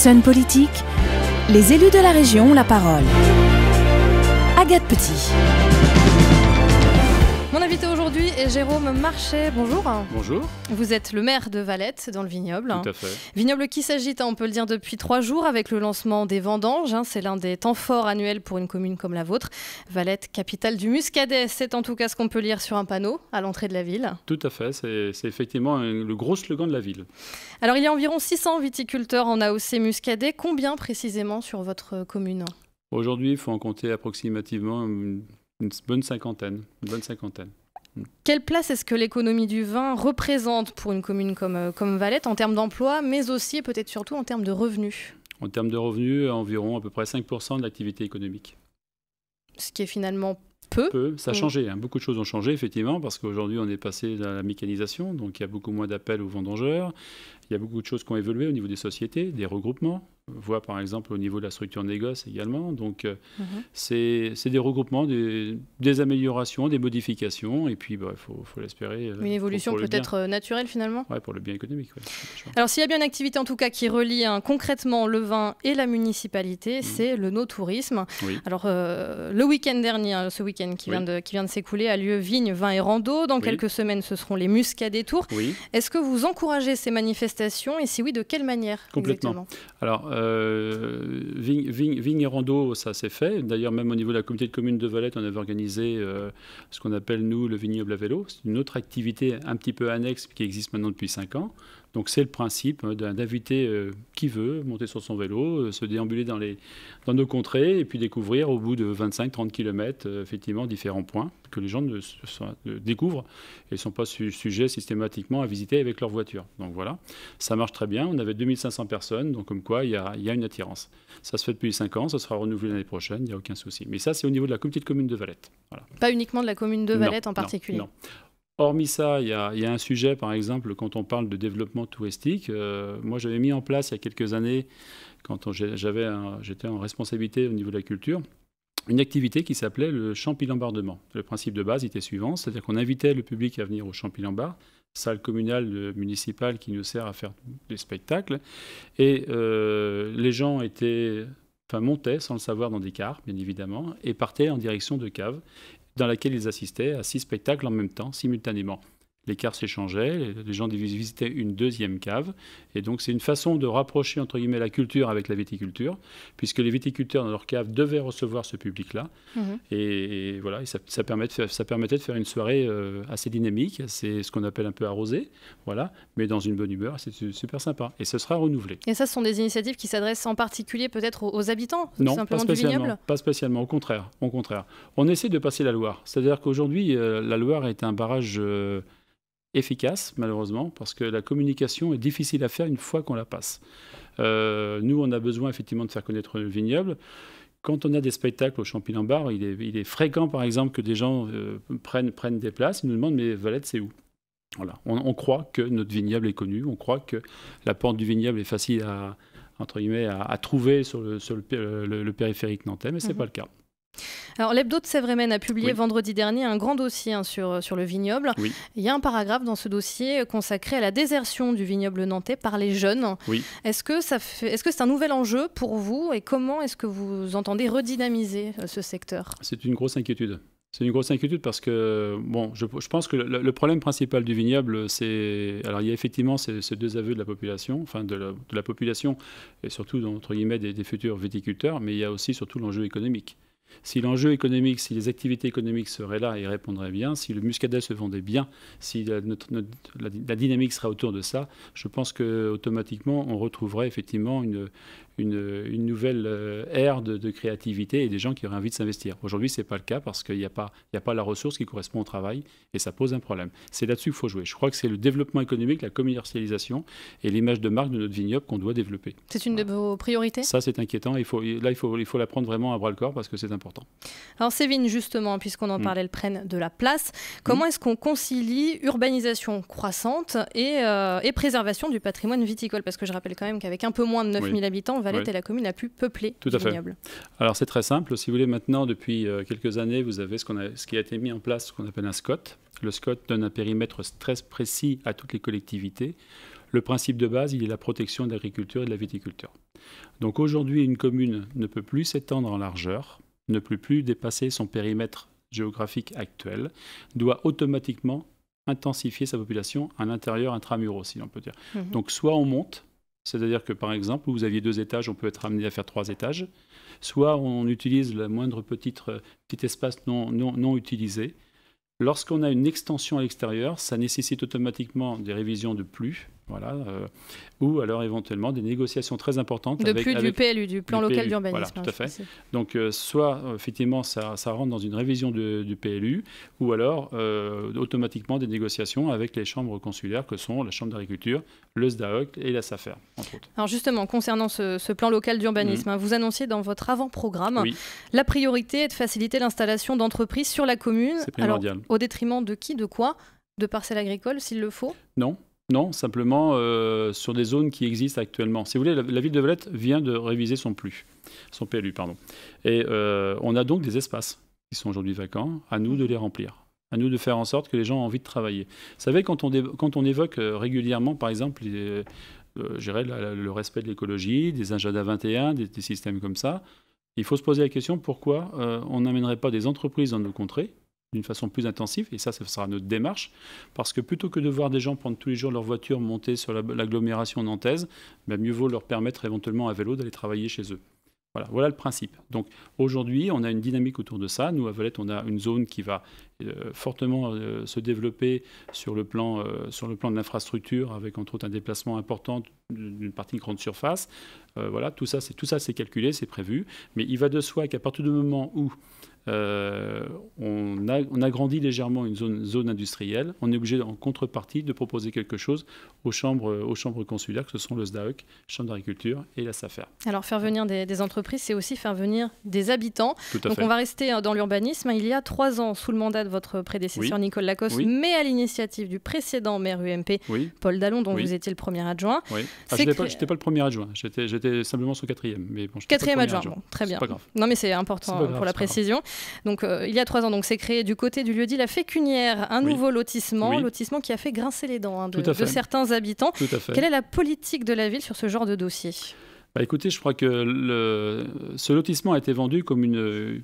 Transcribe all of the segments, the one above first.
Sun Politique, les élus de la région ont la parole. Agathe Petit. Mon invité aujourd'hui est Jérôme Marchais. Bonjour. Bonjour. Vous êtes le maire de Valette, dans le vignoble. Tout à fait. Vignoble qui s'agite, on peut le dire, depuis 3 jours avec le lancement des vendanges. C'est l'un des temps forts annuels pour une commune comme la vôtre. Valette, capitale du muscadet, c'est en tout cas ce qu'on peut lire sur un panneau à l'entrée de la ville. Tout à fait, c'est effectivement le gros slogan de la ville. Alors il y a environ 600 viticulteurs en AOC muscadet. Combien précisément sur votre commune ? Aujourd'hui, il faut en compter approximativement une bonne cinquantaine. Quelle place est-ce que l'économie du vin représente pour une commune comme Valette en termes d'emploi, mais aussi et peut-être surtout en termes de revenus ? En termes de revenus, environ à peu près 5% de l'activité économique. Ce qui est finalement peu. Ça a changé, beaucoup de choses ont changé effectivement, parce qu'aujourd'hui on est passé à la mécanisation, donc il y a beaucoup moins d'appels aux vendangeurs. Il y a beaucoup de choses qui ont évolué au niveau des sociétés, des regroupements, voire par exemple au niveau de la structure négoce également. Donc c'est des regroupements, des améliorations, des modifications, et puis faut l'espérer. Une évolution peut-être naturelle finalement ? Oui, pour le bien économique. Ouais. Alors s'il y a bien une activité en tout cas qui relie concrètement le vin et la municipalité, c'est le no-tourisme. Oui. Alors le week-end dernier, ce week-end qui vient de s'écouler, a lieu Vignes, Vin et Rando. Dans quelques semaines, ce seront les Muscadets Tours. Oui. Est-ce que vous encouragez ces manifestations et si oui, de quelle manière Complètement. Alors, Vignes et Rando, ça s'est fait. D'ailleurs, même au niveau de la communauté de communes de Valette, on avait organisé ce qu'on appelle, nous, le vignoble à vélo. C'est une autre activité un petit peu annexe qui existe maintenant depuis 5 ans. Donc, c'est le principe d'inviter qui veut monter sur son vélo, se déambuler dans nos contrées et puis découvrir au bout de 25-30 km, effectivement, différents points que les gens découvrent et ne sont pas sujets systématiquement à visiter avec leur voiture. Donc voilà, ça marche très bien. On avait 2500 personnes, donc comme quoi il y a une attirance. Ça se fait depuis 5 ans, ça sera renouvelé l'année prochaine, il n'y a aucun souci. Mais ça, c'est au niveau de la communauté de communes de Valette. Voilà. Pas uniquement de la commune de Valette en particulier. Non. Hormis ça, il y a un sujet, par exemple, quand on parle de développement touristique. Moi, j'avais mis en place il y a quelques années, quand j'étais en responsabilité au niveau de la culture, une activité qui s'appelait le Champy-Lambardement. Le principe de base était suivant, c'est-à-dire qu'on invitait le public à venir au Champy-Lambard, salle communale municipale qui nous sert à faire des spectacles. Et les gens montaient sans le savoir dans des cars, bien évidemment, et partaient en direction de caves dans laquelle ils assistaient à 6 spectacles en même temps, simultanément. Les cars s'échangeaient, les gens visitaient une deuxième cave. Et donc, c'est une façon de rapprocher, entre guillemets, la culture avec la viticulture, puisque les viticulteurs, dans leur cave, devaient recevoir ce public-là. Et voilà, et ça permettait de faire une soirée assez dynamique, c'est ce qu'on appelle un peu arrosée, voilà, mais dans une bonne humeur, c'est super sympa. Et ce sera renouvelé. Et ça, ce sont des initiatives qui s'adressent en particulier peut-être aux habitants, non, simplement du vignoble ? Pas spécialement, au contraire. On essaie de passer la Loire. C'est-à-dire qu'aujourd'hui, la Loire est un barrage efficace, malheureusement, parce que la communication est difficile à faire une fois qu'on la passe. Nous, on a besoin effectivement de faire connaître le vignoble. Quand on a des spectacles au Champy-Lambard, il est fréquent, par exemple, que des gens prennent des places et nous demandent « mais Valette, c'est où ?» Voilà. On croit que notre vignoble est connu, on croit que la porte du vignoble est facile à trouver sur le périphérique nantais, mais ce n'est pas le cas. Alors, l'Hebdo de Sèvres-et-Maine a publié vendredi dernier un grand dossier sur le vignoble. Oui. Il y a un paragraphe dans ce dossier consacré à la désertion du vignoble nantais par les jeunes. Oui. Est-ce que c'est un nouvel enjeu pour vous et comment est-ce que vous entendez redynamiser ce secteur ? C'est une grosse inquiétude. C'est une grosse inquiétude parce que, je pense que le problème principal du vignoble, alors il y a effectivement ces deux aveux de la population, enfin de la population et surtout, entre guillemets, des futurs viticulteurs, mais il y a aussi surtout l'enjeu économique. Si l'enjeu économique, si les activités économiques seraient là et répondraient bien, si le muscadet se vendait bien, si la dynamique serait autour de ça, je pense qu'automatiquement, on retrouverait effectivement une nouvelle ère de créativité et des gens qui auraient envie de s'investir. Aujourd'hui, ce n'est pas le cas parce qu'il n'y a pas la ressource qui correspond au travail et ça pose un problème. C'est là-dessus qu'il faut jouer. Je crois que c'est le développement économique, la commercialisation et l'image de marque de notre vignoble qu'on doit développer. C'est une de vos priorités ? Ça, c'est inquiétant. Il faut la prendre vraiment à bras-le-corps parce que c'est important. Alors ces vignes, justement, puisqu'on en parlait, elles prennent de la place. Comment est-ce qu'on concilie urbanisation croissante et préservation du patrimoine viticole ? Parce que je rappelle quand même qu'avec un peu moins de 9000 habitants, Valette est la commune la plus peuplée du vignoble. Alors c'est très simple. Si vous voulez, maintenant, depuis quelques années, vous avez ce qui a été mis en place, ce qu'on appelle un SCOT. Le SCOT donne un périmètre très précis à toutes les collectivités. Le principe de base, il est la protection de l'agriculture et de la viticulture. Donc aujourd'hui, une commune ne peut plus s'étendre en largeur, ne peut plus dépasser son périmètre géographique actuel, doit automatiquement intensifier sa population à l'intérieur intramuros, si l'on peut dire. Donc soit on monte, c'est-à-dire que par exemple, où vous aviez 2 étages, on peut être amené à faire 3 étages, soit on utilise le moindre petit espace non utilisé. Lorsqu'on a une extension à l'extérieur, ça nécessite automatiquement des révisions de PLU, voilà, ou alors éventuellement des négociations très importantes. Du PLU, du plan local d'urbanisme. Voilà, tout à fait. Donc soit effectivement ça rentre dans une révision du PLU, ou alors automatiquement des négociations avec les chambres consulaires que sont la Chambre d'agriculture, le SDAOC et la SAFER, entre autres. Alors justement, concernant ce plan local d'urbanisme, vous annonciez dans votre avant-programme la priorité est de faciliter l'installation d'entreprises sur la commune. C'est primordial. Alors, au détriment de qui, de quoi? De parcelles agricoles, s'il le faut? Non, simplement sur des zones qui existent actuellement. Si vous voulez, la ville de Valette vient de réviser son PLU. Et on a donc des espaces qui sont aujourd'hui vacants, à nous de les remplir, à nous de faire en sorte que les gens ont envie de travailler. Vous savez, quand on évoque régulièrement, par exemple, le respect de l'écologie, des Agenda 21, des systèmes comme ça, il faut se poser la question pourquoi on n'amènerait pas des entreprises dans nos contrées d'une façon plus intensive, et ça sera notre démarche, parce que plutôt que de voir des gens prendre tous les jours leur voiture, monter sur l'agglomération nantaise, mieux vaut leur permettre éventuellement à vélo d'aller travailler chez eux. Voilà le principe. Donc aujourd'hui, on a une dynamique autour de ça. Nous, à Valette, on a une zone qui va fortement se développer sur le plan de l'infrastructure, avec entre autres un déplacement important d'une partie grande surface. Tout ça, c'est calculé, c'est prévu. Mais il va de soi qu'à partir du moment où on agrandit légèrement une zone industrielle, on est obligé en contrepartie de proposer quelque chose aux chambres consulaires, que ce sont le SDAOC, Chambre d'agriculture et la SAFER. Alors faire venir des entreprises, c'est aussi faire venir des habitants. Donc on va rester dans l'urbanisme. Il y a 3 ans, sous le mandat de votre prédécesseur Nicole Lacoste, mais à l'initiative du précédent maire UMP, Paul Dallon, dont vous étiez le premier adjoint. Je n'étais pas le premier adjoint, j'étais simplement son 4e. Mais bon, 4e adjoint, bon, très bien. C'est pas grave. Non mais c'est important pour la précision. Donc il y a 3 ans, c'est créé du côté du lieu-dit La Fécunière, un nouveau lotissement qui a fait grincer les dents de certains habitants. Tout à fait. Quelle est la politique de la ville sur ce genre de dossier? Écoutez, je crois que ce lotissement a été vendu comme une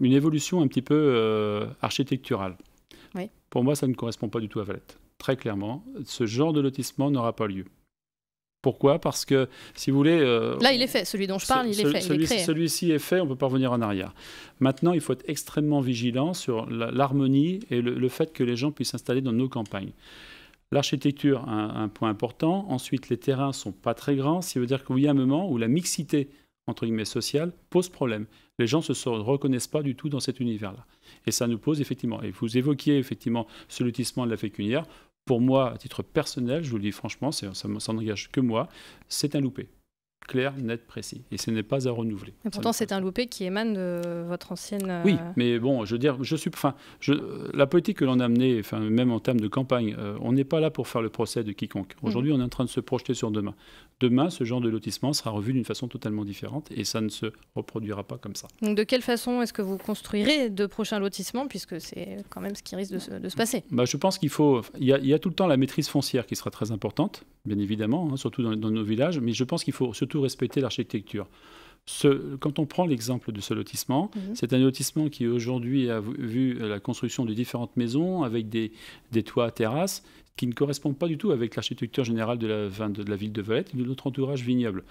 évolution un petit peu architecturale. Pour moi, ça ne correspond pas du tout à Valette. Très clairement, ce genre de lotissement n'aura pas lieu. Pourquoi? Parce que, si vous voulez... là, il est fait. Celui dont je parle, il est fait. Celui-ci est fait, on ne peut pas revenir en arrière. Maintenant, il faut être extrêmement vigilant sur l'harmonie et le fait que les gens puissent s'installer dans nos campagnes. L'architecture, un point important. Ensuite, les terrains ne sont pas très grands. Ce qui veut dire qu'il y a un moment où la mixité, entre guillemets, sociale, pose problème. Les gens ne se reconnaissent pas du tout dans cet univers-là. Et ça nous pose effectivement... Et vous évoquiez effectivement ce lotissement de La Fécunière. Pour moi, à titre personnel, je vous le dis franchement, ça n'engage que moi, c'est un loupé. Clair, net, précis. Et ce n'est pas à renouveler. Mais pourtant, c'est un loupé qui émane de votre ancienne... Oui, mais bon, je veux dire, la politique que l'on a amenée, même en termes de campagne, on n'est pas là pour faire le procès de quiconque. Aujourd'hui, on est en train de se projeter sur demain. Demain, ce genre de lotissement sera revu d'une façon totalement différente et ça ne se reproduira pas comme ça. Donc, de quelle façon est-ce que vous construirez de prochains lotissements, puisque c'est quand même ce qui risque de se passer? Je pense qu'il faut... Il y a tout le temps la maîtrise foncière qui sera très importante, bien évidemment, surtout dans nos villages, mais je pense qu'il faut surtout respecter l'architecture. Quand on prend l'exemple de ce lotissement, c'est un lotissement qui aujourd'hui a vu la construction de différentes maisons avec des toits à terrasse qui ne correspondent pas du tout avec l'architecture générale de la ville de Valette et de notre entourage vignoble.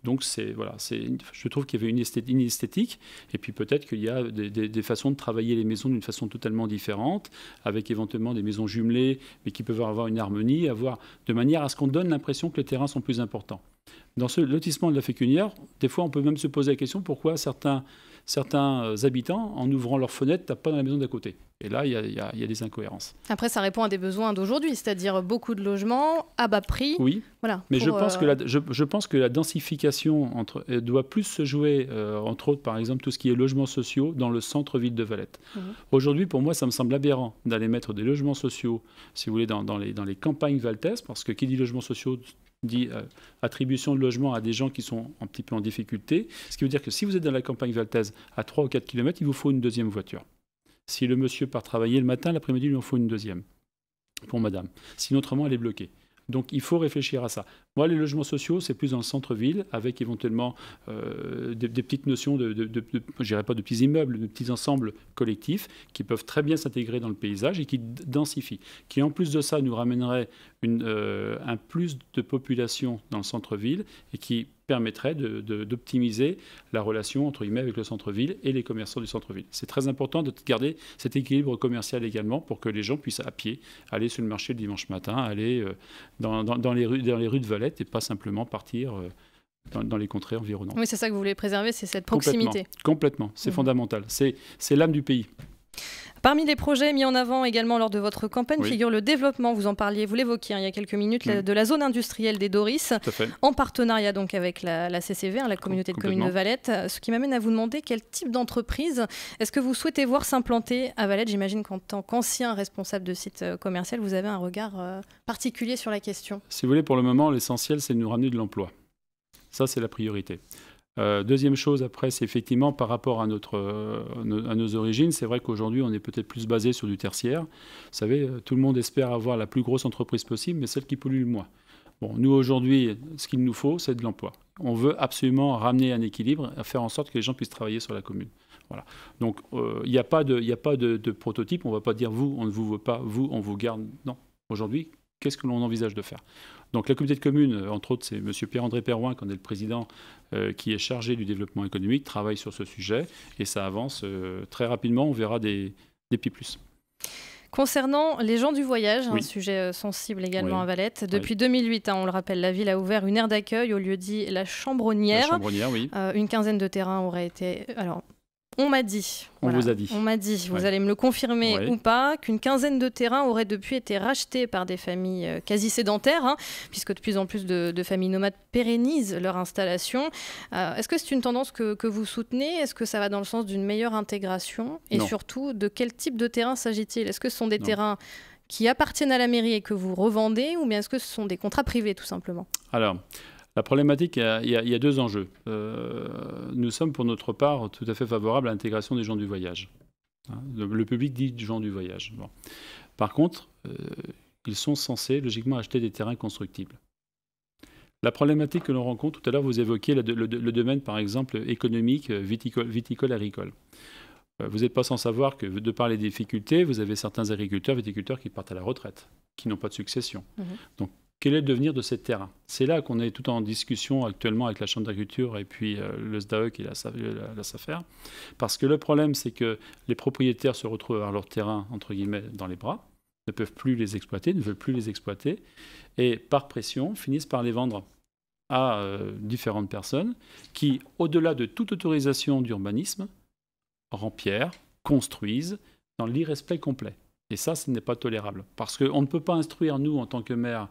Donc je trouve qu'il y avait une esthétique et puis peut-être qu'il y a des façons de travailler les maisons d'une façon totalement différente, avec éventuellement des maisons jumelées, mais qui peuvent avoir une harmonie, de manière à ce qu'on donne l'impression que les terrains sont plus importants. Dans ce lotissement de La Fécunière, des fois on peut même se poser la question pourquoi certains habitants, en ouvrant leurs fenêtres, tapent pas dans la maison d'à côté. Et là, il y a des incohérences. Après, ça répond à des besoins d'aujourd'hui, c'est-à-dire beaucoup de logements à bas prix. Oui, mais je pense que la densification doit plus se jouer, entre autres, par exemple, tout ce qui est logements sociaux dans le centre-ville de Valette. Aujourd'hui, pour moi, ça me semble aberrant d'aller mettre des logements sociaux, si vous voulez, dans les campagnes valtaises, parce que qui dit logements sociaux dit attribution de logement à des gens qui sont un petit peu en difficulté. Ce qui veut dire que si vous êtes dans la campagne valtaise à 3 ou 4 km, il vous faut une deuxième voiture. Si le monsieur part travailler le matin, l'après-midi, il en faut une deuxième pour madame. Sinon, autrement, elle est bloquée. Donc il faut réfléchir à ça. Moi, les logements sociaux, c'est plus dans le centre-ville, avec éventuellement des petites notions je dirais pas de petits immeubles, de petits ensembles collectifs qui peuvent très bien s'intégrer dans le paysage et qui densifient. Qui en plus de ça nous ramènerait un plus de population dans le centre-ville et qui permettrait d'optimiser la relation entre guillemets avec le centre-ville et les commerçants du centre-ville. C'est très important de garder cet équilibre commercial également pour que les gens puissent à pied aller sur le marché le dimanche matin, aller dans les rues de Valette et pas simplement partir dans les contrées environnantes. Oui, c'est ça que vous voulez préserver, c'est cette proximité. Complètement, c'est fondamental. C'est l'âme du pays. Parmi les projets mis en avant également lors de votre campagne figure le développement, vous en parliez, vous l'évoquiez il y a quelques minutes, de la zone industrielle des Doris, en partenariat donc avec la CCV, la communauté de communes de Valette, ce qui m'amène à vous demander quel type d'entreprise est-ce que vous souhaitez voir s'implanter à Valette. J'imagine qu'en tant qu'ancien responsable de site commercial, vous avez un regard particulier sur la question. Si vous voulez, pour le moment, l'essentiel, c'est de nous ramener de l'emploi. Ça, c'est la priorité. Deuxième chose, après, c'est effectivement par rapport à nos origines. C'est vrai qu'aujourd'hui, on est peut-être plus basé sur du tertiaire. Vous savez, tout le monde espère avoir la plus grosse entreprise possible, mais celle qui pollue le moins. Bon, nous, aujourd'hui, ce qu'il nous faut, c'est de l'emploi. On veut absolument ramener un équilibre, faire en sorte que les gens puissent travailler sur la commune. Voilà. Donc, il n'y a pas de prototype. On ne va pas dire, vous, on ne vous veut pas, vous, on vous garde. Non. Aujourd'hui, qu'est-ce que l'on envisage de faire? Donc la communauté de communes, entre autres, c'est M. Pierre-André Perouin, qui en est le président, qui est chargé du développement économique, travaille sur ce sujet et ça avance très rapidement. On verra des petits plus. Concernant les gens du voyage, un sujet sensible également à Valette, depuis 2008, on le rappelle, la ville a ouvert une aire d'accueil au lieu dit la Chambronnière. La Chambronnière, oui. Une quinzaine de terrains auraient été... Alors, on m'a dit, on vous a dit, vous allez me le confirmer ou pas, qu'une quinzaine de terrains auraient depuis été rachetés par des familles quasi sédentaires, puisque de plus en plus de familles nomades pérennisent leur installation. Est-ce que c'est une tendance que vous soutenez? Est-ce que ça va dans le sens d'une meilleure intégration? Et surtout, de quel type de terrain s'agit-il? Est-ce que ce sont des terrains qui appartiennent à la mairie et que vous revendez, ou bien est-ce que ce sont des contrats privés tout simplement? Alors, la problématique, il y a deux enjeux. Nous sommes pour notre part tout à fait favorables à l'intégration des gens du voyage. Le public dit gens du voyage. Bon. Par contre, ils sont censés logiquement acheter des terrains constructibles. La problématique que l'on rencontre, tout à l'heure vous évoquiez le domaine par exemple économique, viticole, agricole. Vous n'êtes pas sans savoir que de par les difficultés, vous avez certains agriculteurs, viticulteurs qui partent à la retraite, qui n'ont pas de succession. Donc, quel est le devenir de ces terrains? C'est là qu'on est tout en discussion actuellement avec la Chambre d'agriculture et puis le SDAEC et la SAFER. Parce que le problème, c'est que les propriétaires se retrouvent à avoir leur terrain, entre guillemets, dans les bras, ne peuvent plus les exploiter, ne veulent plus les exploiter, et par pression, finissent par les vendre à différentes personnes qui, au-delà de toute autorisation d'urbanisme, rempierrent, construisent dans l'irrespect complet. Et ça, ce n'est pas tolérable. Parce qu'on ne peut pas instruire, nous, en tant que maire,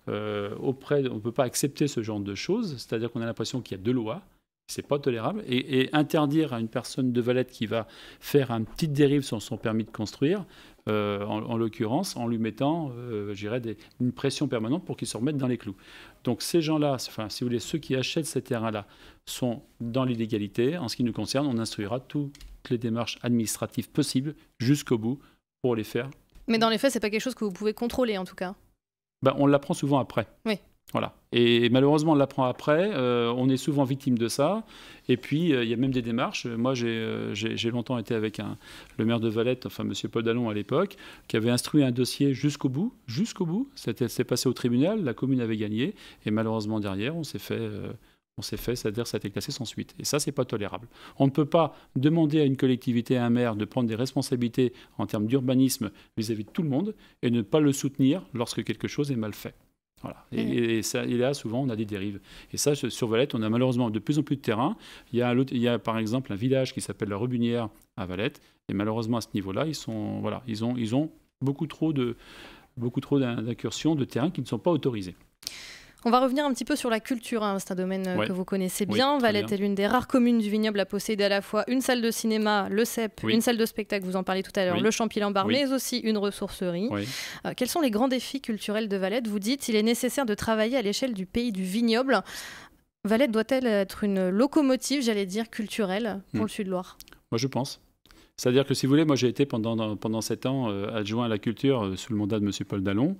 on ne peut pas accepter ce genre de choses. C'est-à-dire qu'on a l'impression qu'il y a deux lois. Ce n'est pas tolérable. Et interdire à une personne de Valette qui va faire une petite dérive sur son permis de construire, en l'occurrence, en lui mettant, je dirais, une pression permanente pour qu'il se remette dans les clous. Donc ces gens-là, enfin, si vous voulez, ceux qui achètent ces terrains-là sont dans l'illégalité. En ce qui nous concerne, on instruira toutes les démarches administratives possibles jusqu'au bout pour les faire. Mais dans les faits, ce n'est pas quelque chose que vous pouvez contrôler, en tout cas. Ben, on l'apprend souvent après. Oui. Voilà. Et malheureusement, on l'apprend après. On est souvent victime de ça. Et puis, il y a même des démarches. Moi, j'ai longtemps été avec le maire de Valette, enfin, M. Paul Dallon à l'époque, qui avait instruit un dossier jusqu'au bout. Jusqu'au bout. C'est passé au tribunal. La commune avait gagné. Et malheureusement, derrière, on s'est fait, c'est-à-dire ça a été classé sans suite. Et ça, c'est pas tolérable. On ne peut pas demander à une collectivité, à un maire, de prendre des responsabilités en termes d'urbanisme vis-à-vis de tout le monde et ne pas le soutenir lorsque quelque chose est mal fait. Voilà. Et là, souvent, on a des dérives. Et ça, sur Valette, on a malheureusement de plus en plus de terrain. Il y a par exemple un village qui s'appelle la Rebunière à Valette. Et malheureusement, à ce niveau-là, ils ont beaucoup trop d'incursions de terrains qui ne sont pas autorisés. On va revenir un petit peu sur la culture, c'est un domaine que vous connaissez bien. Valette est l'une des rares communes du vignoble à posséder à la fois une salle de cinéma, le CEP, une salle de spectacle, vous en parliez tout à l'heure, le Champy-Lambart, mais aussi une ressourcerie. Quels sont les grands défis culturels de Valette? Vous dites qu'il est nécessaire de travailler à l'échelle du pays du vignoble. Valette doit-elle être une locomotive, j'allais dire, culturelle pour le Sud-Loire? Moi, je pense. C'est-à-dire que, si vous voulez, moi, j'ai été pendant 7 ans adjoint à la culture sous le mandat de M. Paul Dallon.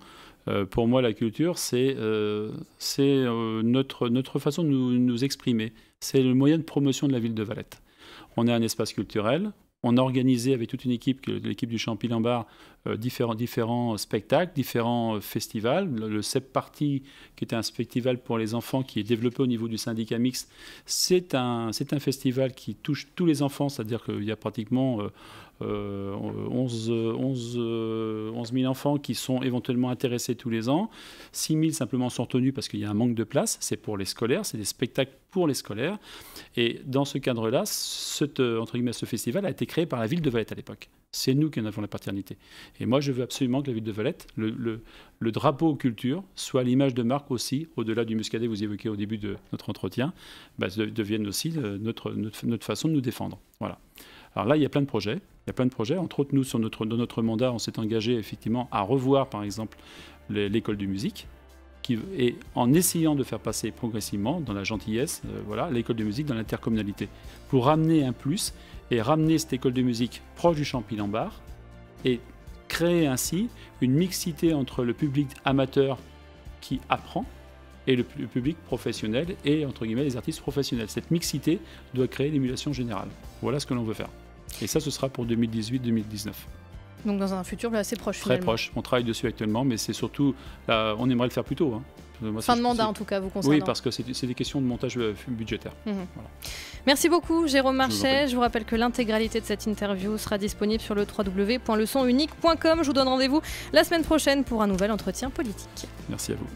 Pour moi, la culture, c'est notre façon de nous exprimer. C'est le moyen de promotion de la ville de Valette. On est un espace culturel. On a organisé avec toute une équipe, l'équipe du Champy-Lambart, différents spectacles, différents festivals. Le CEP Party, qui était un festival pour les enfants qui est développé au niveau du syndicat mixte, c'est un festival qui touche tous les enfants, c'est-à-dire qu'il y a pratiquement 11 000 enfants qui sont éventuellement intéressés tous les ans. 6 000 simplement sont retenus parce qu'il y a un manque de place. C'est pour les scolaires, c'est des spectacles pour les scolaires. Et dans ce cadre-là, entre guillemets, ce festival a été créé par la ville de Valette à l'époque. C'est nous qui en avons la paternité. Et moi, je veux absolument que la ville de Valette, le drapeau culture, soit l'image de marque aussi, au-delà du muscadet que vous évoquiez au début de notre entretien, devienne aussi notre façon de nous défendre. Voilà. Alors là, il y a plein de projets. Il y a plein de projets. Entre autres, nous, dans notre mandat, on s'est engagé effectivement à revoir, par exemple, l'école de musique, et en essayant de faire passer progressivement, dans la gentillesse, l'école de musique dans l'intercommunalité, pour ramener un plus et ramener cette école de musique proche du Champy-Lambart et créer ainsi une mixité entre le public amateur qui apprend et le public professionnel et, entre guillemets, les artistes professionnels. Cette mixité doit créer l'émulation générale. Voilà ce que l'on veut faire. Et ça, ce sera pour 2018-2019. Donc dans un futur assez proche, Très proche. On travaille dessus actuellement, mais c'est surtout... Là, on aimerait le faire plus tôt. Hein. Moi, fin de mandat, en tout cas, vous concernant. Oui, parce que c'est des questions de montage budgétaire. Voilà. Merci beaucoup, Jérôme Marchais. Je vous rappelle que l'intégralité de cette interview sera disponible sur le www.leçonunique.com. Je vous donne rendez-vous la semaine prochaine pour un nouvel entretien politique. Merci à vous.